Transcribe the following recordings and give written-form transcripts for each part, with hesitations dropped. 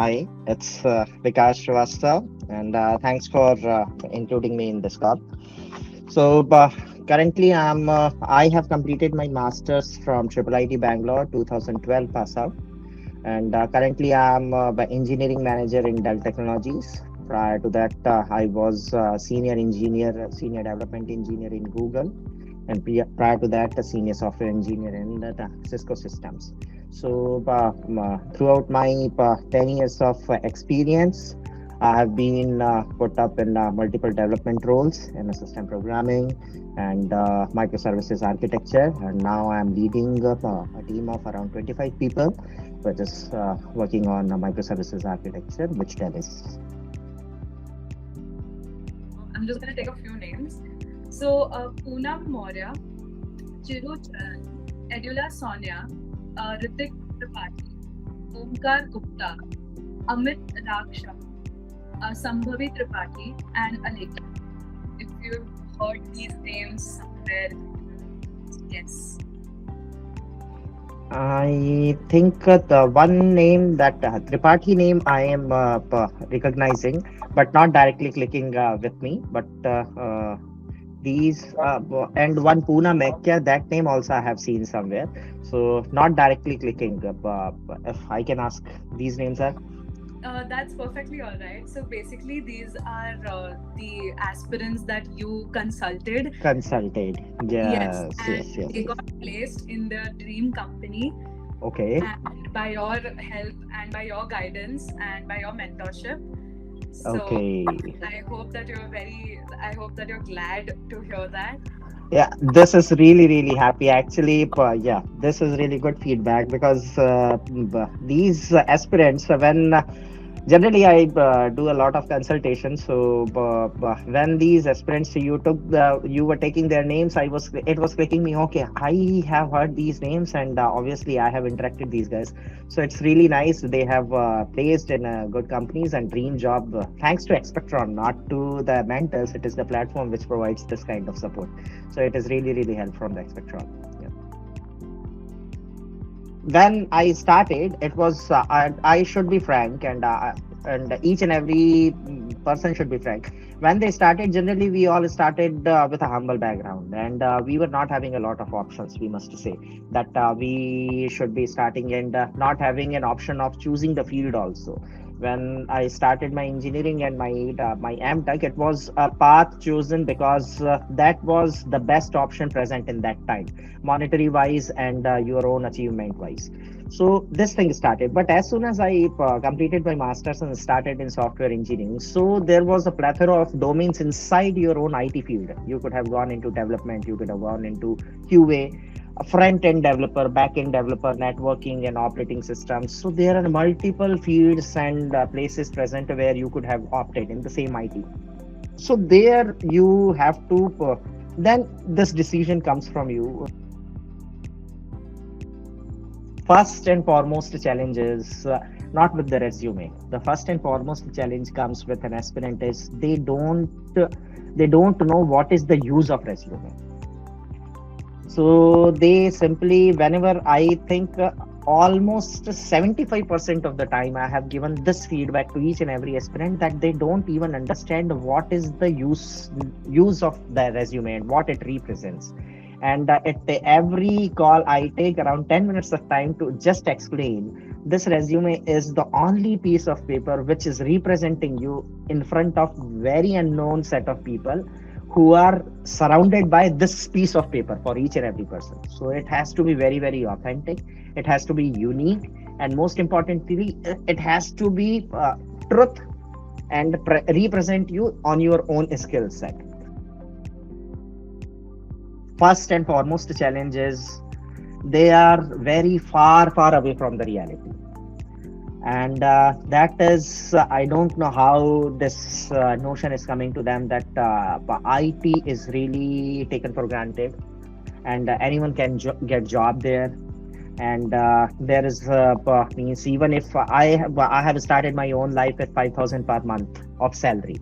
Hi, it's Vikas Shrivastava, and thanks for including me in this call. So, currently, I have completed my master's from Triple IT Bangalore 2012 pass out, and currently I'm the engineering manager in Dell Technologies. Prior to that, I was senior development engineer in Google, and prior to that, a senior software engineer in the Cisco systems. So, throughout my 10 years of experience, I have been put up in multiple development roles in system programming and microservices architecture. And now I'm leading a team of around 25 people, which is working on microservices architecture, which Dell is. I'm just going to take a few names. So, Poonam Maurya, Chiru Charan, Edula Sonia, Ritik Tripathi, Omkar Gupta, Amit Raksha, Sambhavi Tripathi, and Alekha. If you've heard these names somewhere, yes. I think the one name that Tripathi name I am recognizing, but not directly clicking with me. But these and one Puna Mekya, that name also I have seen somewhere. So not directly clicking. If I can ask, these names are That's perfectly all right. So basically, these are the aspirants that you consulted. consulted. Yes, Yes, and yes, yes. they got placed in their dream company. Okay, And by your help and by your guidance and by your mentorship. So okay. I hope that you're glad to hear that. Yeah, this is really happy. Actually, yeah, this is really good feedback because these aspirants, when generally I do a lot of consultations. So when these aspirants you were taking their names, it was clicking me. Okay, I have heard these names, and obviously I have interacted these guys. So it's really nice. They have placed in good companies and dream job. Thanks to Expertron, not to the mentors. It is the platform which provides this kind of support. So it is really help from the Expertron. Yeah. When I started, it was I should be frank, and each and every person should be frank. When they started, generally we all started with a humble background, and we were not having a lot of options. We must say that we should be starting and not having an option of choosing the field also. When I started my engineering and my MTech, it was a path chosen because that was the best option present in that time, monetary wise and your own achievement wise. So this thing started, but as soon as I completed my masters and started in software engineering, so there was a plethora of domains inside your own IT field. You could have gone into development, you could have gone into QA, a front end developer, back end developer, networking and operating systems. So there are multiple fields and places present where you could have opted in the same IT. So there you have to then this decision comes from you. First and foremost challenge is not with the resume. The first and foremost challenge comes with an aspirant is they don't know what is the use of resume. So they simply, whenever I think almost 75% of the time I have given this feedback to each and every aspirant that they don't even understand what is the use of the resume and what it represents. And at every call I take around 10 minutes of time to just explain this resume is the only piece of paper which is representing you in front of very unknown set of people who are surrounded by this piece of paper for each and every person. So it has to be very authentic, it has to be unique, and most importantly it has to be truth and represent you on your own skill set. First and foremost challenge is they are very far away from the reality, and that is I don't know how this notion is coming to them that IT is really taken for granted, and anyone can get job there. And there is means even if I have started my own life at 5,000 per month of salary.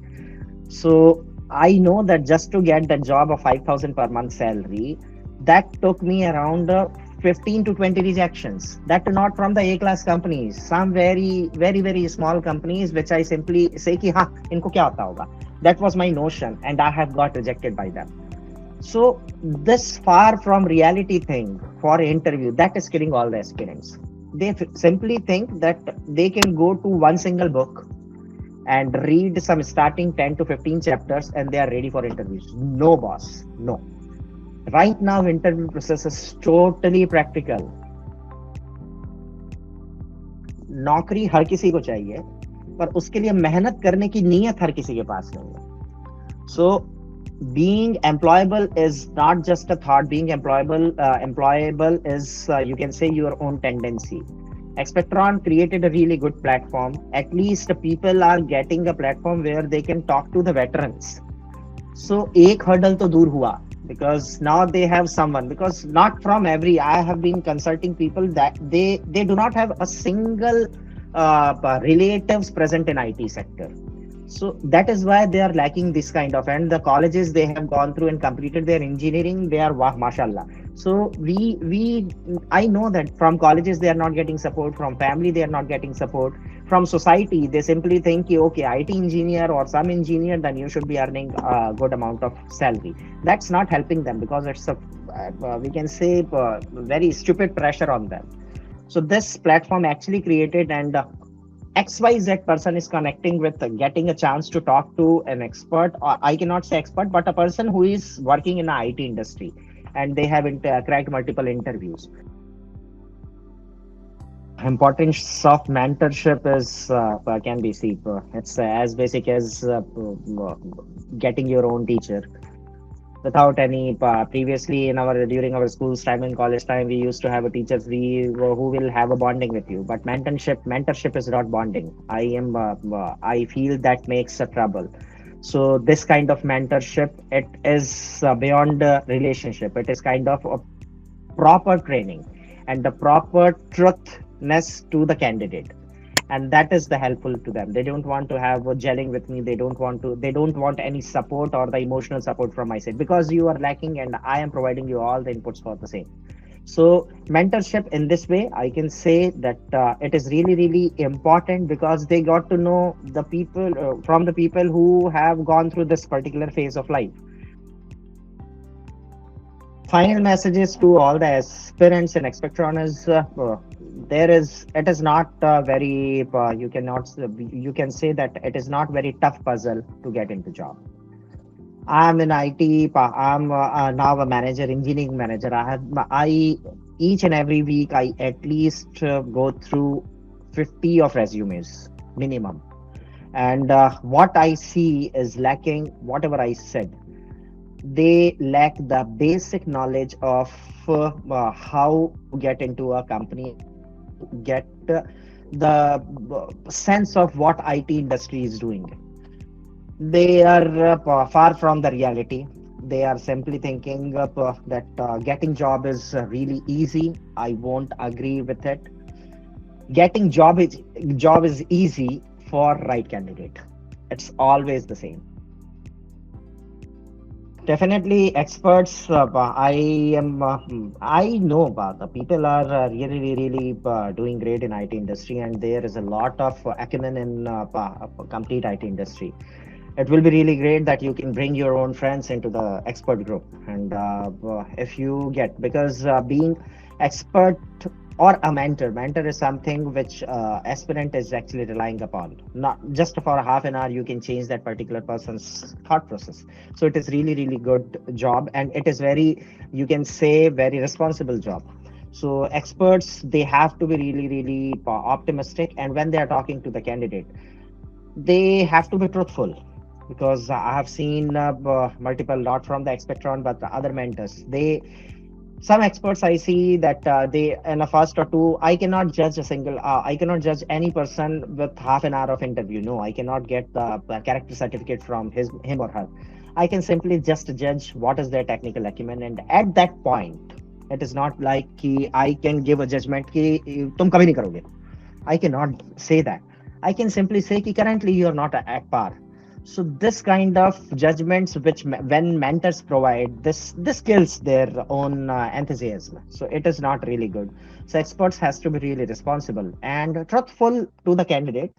So I know that just to get the job of 5,000 per month salary, that took me around 15 to 20 rejections. That not from the A class companies, some very small companies which I simply say ki ha inko kya aata hoga. That was my notion and I have got rejected by them. So this far from reality thing for interview, that is killing all the aspirants. They simply think that they can go to one single book and read some starting 10 to 15 chapters and they are ready for interviews. No, boss, no. Right now interview process is totally practical. नौकरी हर किसी को चाहिए, पर उसके लिए मेहनत करने की नीयत हर किसी के पास नहीं है. So being employable is not just a thought. Being employable is, you can say, your own tendency. Expectron created a really good platform. At least people are getting a platform where they can talk to the veterans. So एक hurdle तो दूर हुआ, because now they have someone. Because not from every, I have been consulting people that they do not have a single relatives present in IT sector. So that is why they are lacking this kind of, and the colleges they have gone through and completed their engineering, they are wah mashallah. So we I know that from colleges they are not getting support, from family they are not getting support, from society they simply think okay, IT engineer or some engineer, then you should be earning a good amount of salary. That's not helping them, because it's a we can say very stupid pressure on them. So this platform actually created, and XYZ person is connecting with getting a chance to talk to an expert, or I cannot say expert, but a person who is working in the IT industry, and they have cracked multiple interviews. Importance of mentorship is can be seen. It's as basic as getting your own teacher. Without any previously in our during our school's time and college time, we used to have a teachers who will have a bonding with you, but mentorship is not bonding. I feel that makes a trouble. So this kind of mentorship, it is beyond relationship. It is kind of a proper training and the proper truthness to the candidate, and that is the helpful to them. They don't want to have a gelling with me. They don't want any support or the emotional support from my side, because you are lacking and I am providing you all the inputs for the same. So mentorship in this way, I can say that it is really important, because they got to know the people from the people who have gone through this particular phase of life. Final messages to all the aspirants in Expectron is it is not very you can say that it is not very tough puzzle to get into job. I'm in IT. I'm now a manager, engineering manager. I each and every week I at least go through 50 of resumes minimum, and what I see is lacking. Whatever I said, they lack the basic knowledge of how to get into a company, how to get the sense of what IT industry is doing. They are far from the reality. They are simply thinking that getting job is really easy. I won't agree with it. Getting job is easy for right candidate. It's always the same. Definitely, experts. I know the people are really doing great in IT industry, and there is a lot of acumen in complete IT industry. It will be really great that you can bring your own friends into the expert group, and if you get, because being expert or a mentor is something which aspirant is actually relying upon. Not just for a half an hour you can change that particular person's thought process. So it is really good job, and it is very, you can say, very responsible job. So experts, they have to be really optimistic, and when they are talking to the candidate, they have to be truthful, because I have seen multiple, not from the Expectron but the other mentors. Some experts I see that they in a first or two, I cannot judge I cannot judge any person with half an hour of interview. No, I cannot get the character certificate from him or her. I can simply just judge what is their technical acumen, and at that point, it is not like I can give a judgment ki tum kabhi nahi karoge. I cannot say that. I can simply say ki currently you are not at par. So this kind of judgments, which when mentors provide, this kills their own enthusiasm. So it is not really good. So experts has to be really responsible and truthful to the candidate.